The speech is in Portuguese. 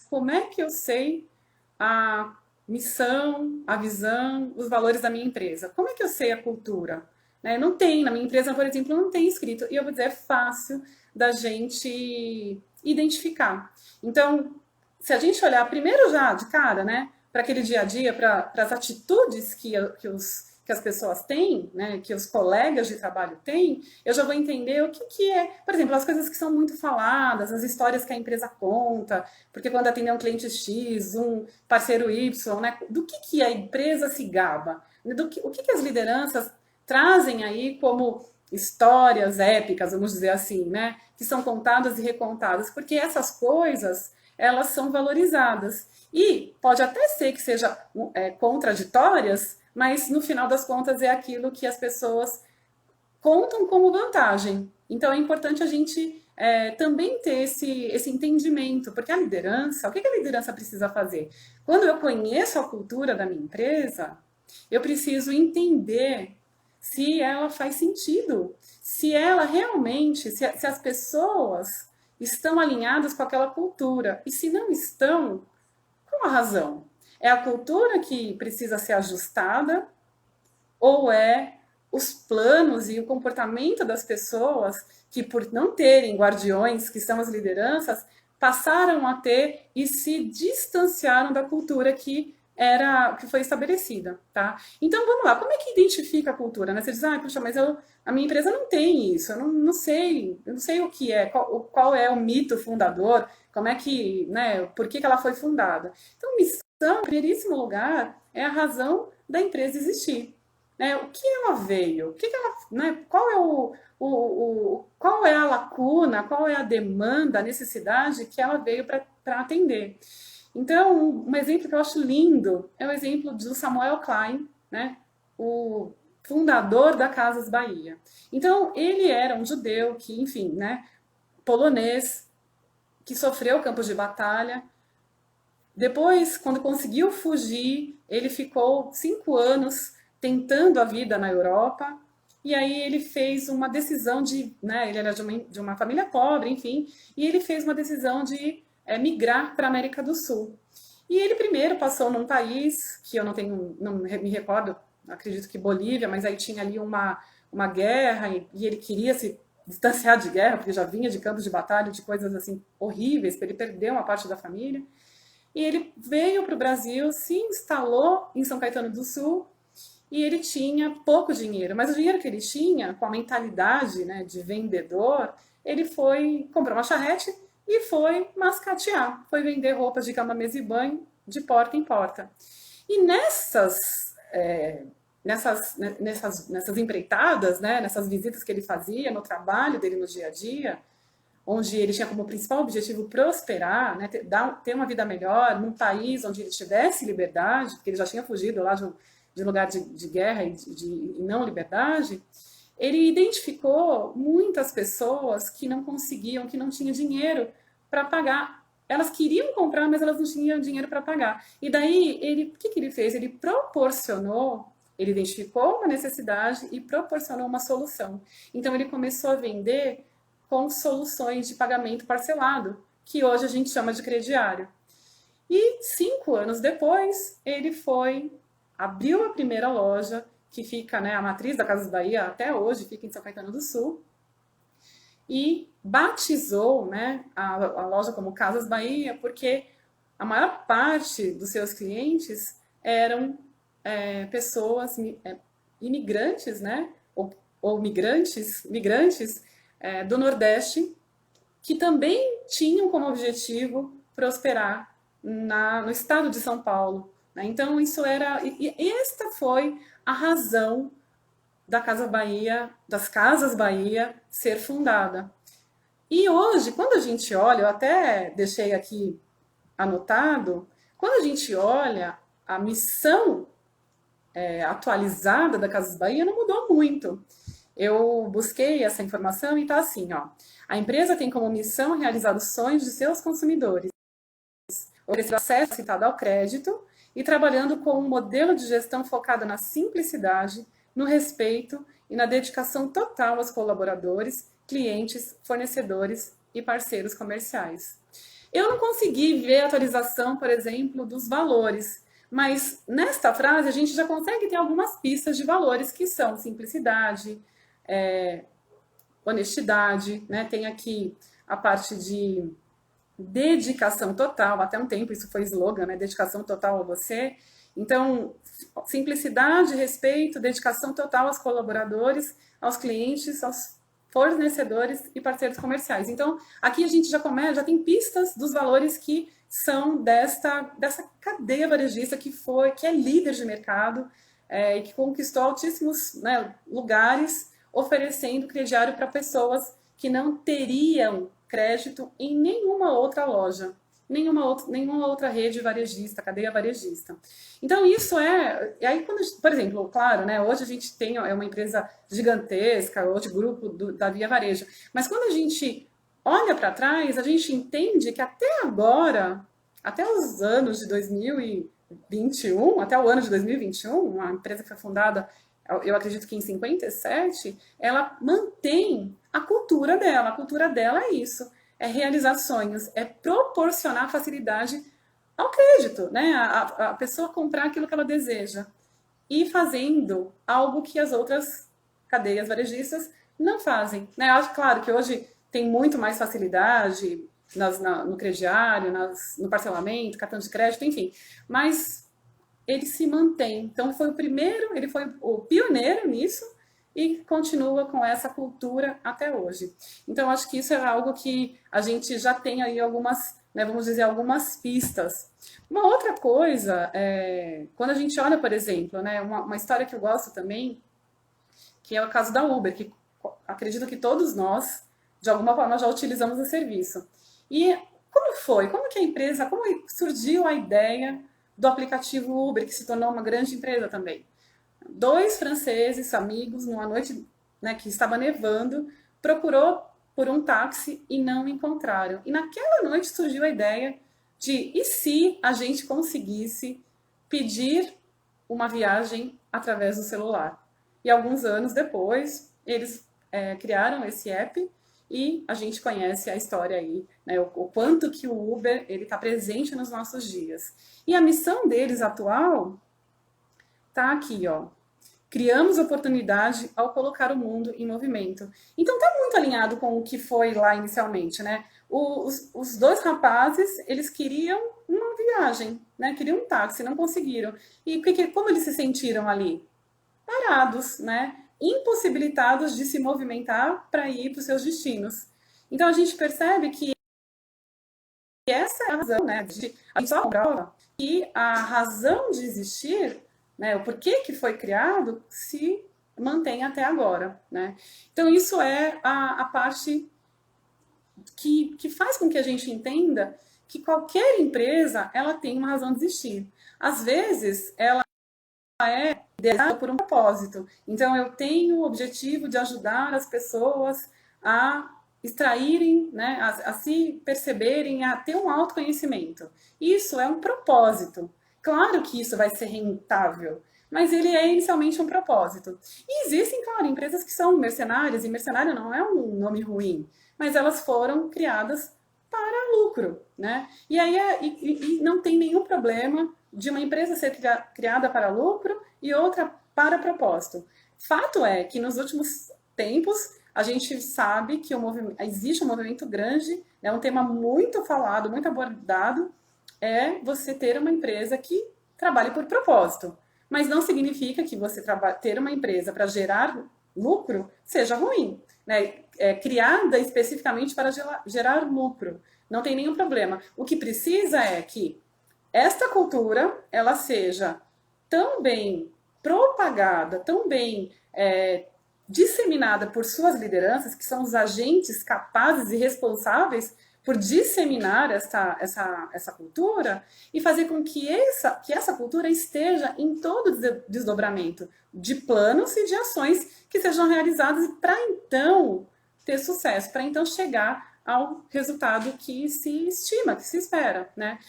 como é que eu sei a missão, a visão, os valores da minha empresa? Como é que eu sei a cultura? Né? Não tem, na minha empresa, por exemplo, não tem escrito. E eu vou dizer, é fácil da gente identificar. Então, se a gente olhar primeiro já de cara, né, para aquele dia a dia, para as atitudes que as pessoas têm, né, que os colegas de trabalho têm, eu já vou entender o que é, por exemplo, as coisas que são muito faladas, as histórias que a empresa conta, porque quando atender um cliente X, um parceiro Y, né, do que a empresa se gaba, o que as lideranças trazem aí como histórias épicas, vamos dizer assim, né, que são contadas e recontadas, porque essas coisas elas são valorizadas. E pode até ser que sejam contraditórias, mas no final das contas é aquilo que as pessoas contam como vantagem. Então é importante a gente também ter esse entendimento, porque a liderança, o que a liderança precisa fazer? Quando eu conheço a cultura da minha empresa, eu preciso entender se ela faz sentido, se ela realmente, se as pessoas estão alinhadas com aquela cultura. E se não estão, qual a razão? É a cultura que precisa ser ajustada ou é os planos e o comportamento das pessoas que, por não terem guardiões, que são as lideranças, passaram a ter e se distanciaram da cultura que foi estabelecida, tá? Então vamos lá, como é que identifica a cultura? Né? Você diz, puxa, mas a minha empresa não tem isso, eu não sei o que é, qual é o mito fundador, como é que, né, por que ela foi fundada. Então, missão, em primeiríssimo lugar, é a razão da empresa existir. Né? O que ela veio? Né? Qual é qual é a lacuna? Qual é a demanda, a necessidade que ela veio para atender? Então, um exemplo que eu acho lindo é o exemplo do Samuel Klein, né? O fundador da Casas Bahia. Então, ele era um judeu que, enfim, né, polonês, que sofreu campos de batalha. Depois, quando conseguiu fugir, ele ficou 5 anos tentando a vida na Europa. E aí ele fez uma decisão né, ele era de uma família pobre, enfim, e ele fez uma decisão de migrar para a América do Sul. E ele primeiro passou num país que eu não me recordo, acredito que Bolívia, mas aí tinha ali uma guerra e ele queria se distanciar de guerra, porque já vinha de campos de batalha, de coisas assim horríveis, ele perdeu uma parte da família. E ele veio para o Brasil, se instalou em São Caetano do Sul e ele tinha pouco dinheiro, mas o dinheiro que ele tinha, com a mentalidade, né, de vendedor, ele comprou uma charrete e foi mascatear, foi vender roupas de cama, mesa e banho de porta em porta. E nessas empreitadas, né, nessas visitas que ele fazia no trabalho dele no dia a dia, onde ele tinha como principal objetivo prosperar, né, ter uma vida melhor num país onde ele tivesse liberdade, porque ele já tinha fugido lá de um lugar de guerra e não liberdade, ele identificou muitas pessoas que não conseguiam, que não tinham dinheiro para pagar. Elas queriam comprar, mas elas não tinham dinheiro para pagar. E daí, o que ele fez? Ele identificou uma necessidade e proporcionou uma solução. Então, ele começou a vender com soluções de pagamento parcelado, que hoje a gente chama de crediário. E 5 anos depois, abriu a primeira loja, que fica, né, a matriz da Casas Bahia até hoje, fica em São Caetano do Sul, e batizou, né, a loja como Casas Bahia, porque a maior parte dos seus clientes eram pessoas imigrantes, né, ou migrantes do Nordeste, que também tinham como objetivo prosperar no estado de São Paulo. Né? Então, esta foi a razão das Casas Bahia ser fundada. E hoje, quando a gente olha, eu até deixei aqui anotado, quando a gente olha a missão atualizada da Casas Bahia, não mudou muito. Eu busquei essa informação e está assim, ó. A empresa tem como missão realizar os sonhos de seus consumidores, oferecer acesso citado ao crédito e trabalhando com um modelo de gestão focado na simplicidade, no respeito e na dedicação total aos colaboradores, clientes, fornecedores e parceiros comerciais. Eu não consegui ver a atualização, por exemplo, dos valores, mas nesta frase a gente já consegue ter algumas pistas de valores que são simplicidade, honestidade, né? Tem aqui a parte de dedicação total, até um tempo isso foi slogan, né? Dedicação total a você. Então, simplicidade, respeito, dedicação total aos colaboradores, aos clientes, aos fornecedores e parceiros comerciais. Então, aqui a gente já começa, já tem pistas dos valores que são dessa cadeia varejista que é líder de mercado e que conquistou altíssimos, né, lugares, oferecendo crediário para pessoas que não teriam crédito em nenhuma outra loja, nenhuma outra rede varejista, cadeia varejista. Então isso e aí quando, por exemplo, claro, né, hoje a gente tem uma empresa gigantesca, hoje grupo da Via Varejo, mas quando a gente olha para trás, a gente entende que até agora, até os anos de 2021, até o ano de 2021, uma empresa que foi fundada, eu acredito que em 57, ela mantém a cultura dela. A cultura dela é isso, é realizar sonhos, é proporcionar facilidade ao crédito, né? A pessoa comprar aquilo que ela deseja e fazendo algo que as outras cadeias varejistas não fazem, né? Acho claro que hoje tem muito mais facilidade no crediário, no parcelamento, cartão de crédito, enfim, mas ele se mantém. Então foi o primeiro, ele foi o pioneiro nisso e continua com essa cultura até hoje. Então acho que isso é algo que a gente já tem aí algumas, né, vamos dizer, algumas pistas. Uma outra coisa, quando a gente olha, por exemplo, né, uma história que eu gosto também, que é o caso da Uber, que acredito que todos nós, de alguma forma, já utilizamos o serviço. E como foi? Como que a empresa, como surgiu a ideia do aplicativo Uber, que se tornou uma grande empresa também? Dois franceses, amigos, numa noite, né, que estava nevando, procurou por um táxi e não encontraram. E naquela noite surgiu a ideia de, e se a gente conseguisse pedir uma viagem através do celular? E alguns anos depois, eles criaram esse app e a gente conhece a história aí, né, o quanto que o Uber ele está presente nos nossos dias. E a missão deles atual tá aqui, ó. Criamos oportunidade ao colocar o mundo em movimento. Então está muito alinhado com o que foi lá inicialmente, né? Os dois rapazes, eles queriam uma viagem, né? Queriam um táxi, não conseguiram. E como eles se sentiram ali? Parados, né? Impossibilitados de se movimentar para ir para os seus destinos. Então a gente percebe que essa é a razão, né? A gente só prova que a razão de existir, né, o porquê que foi criado, se mantém até agora, né? Então isso é a parte que faz com que a gente entenda que qualquer empresa ela tem uma razão de existir. Às vezes ela é idealizada por um propósito. Então eu tenho o objetivo de ajudar as pessoas a extraírem, né, a se perceberem, a ter um autoconhecimento. Isso é um propósito. Claro que isso vai ser rentável, mas ele é inicialmente um propósito. E existem, claro, empresas que são mercenárias, e mercenário não é um nome ruim, mas elas foram criadas para lucro, né? E aí e não tem nenhum problema de uma empresa ser criada para lucro e outra para propósito. Fato é que nos últimos tempos a gente sabe que existe um movimento grande, é um tema muito falado, muito abordado, é você ter uma empresa que trabalhe por propósito. Mas não significa que você ter uma empresa para gerar lucro seja ruim, né? É criada especificamente para gerar lucro. Não tem nenhum problema. O que precisa é que esta cultura ela seja tão bem propagada, tão bem disseminada por suas lideranças, que são os agentes capazes e responsáveis por disseminar essa cultura e fazer com que essa cultura esteja em todo o desdobramento de planos e de ações que sejam realizadas para então ter sucesso, para então chegar ao resultado que se estima, que se espera, né?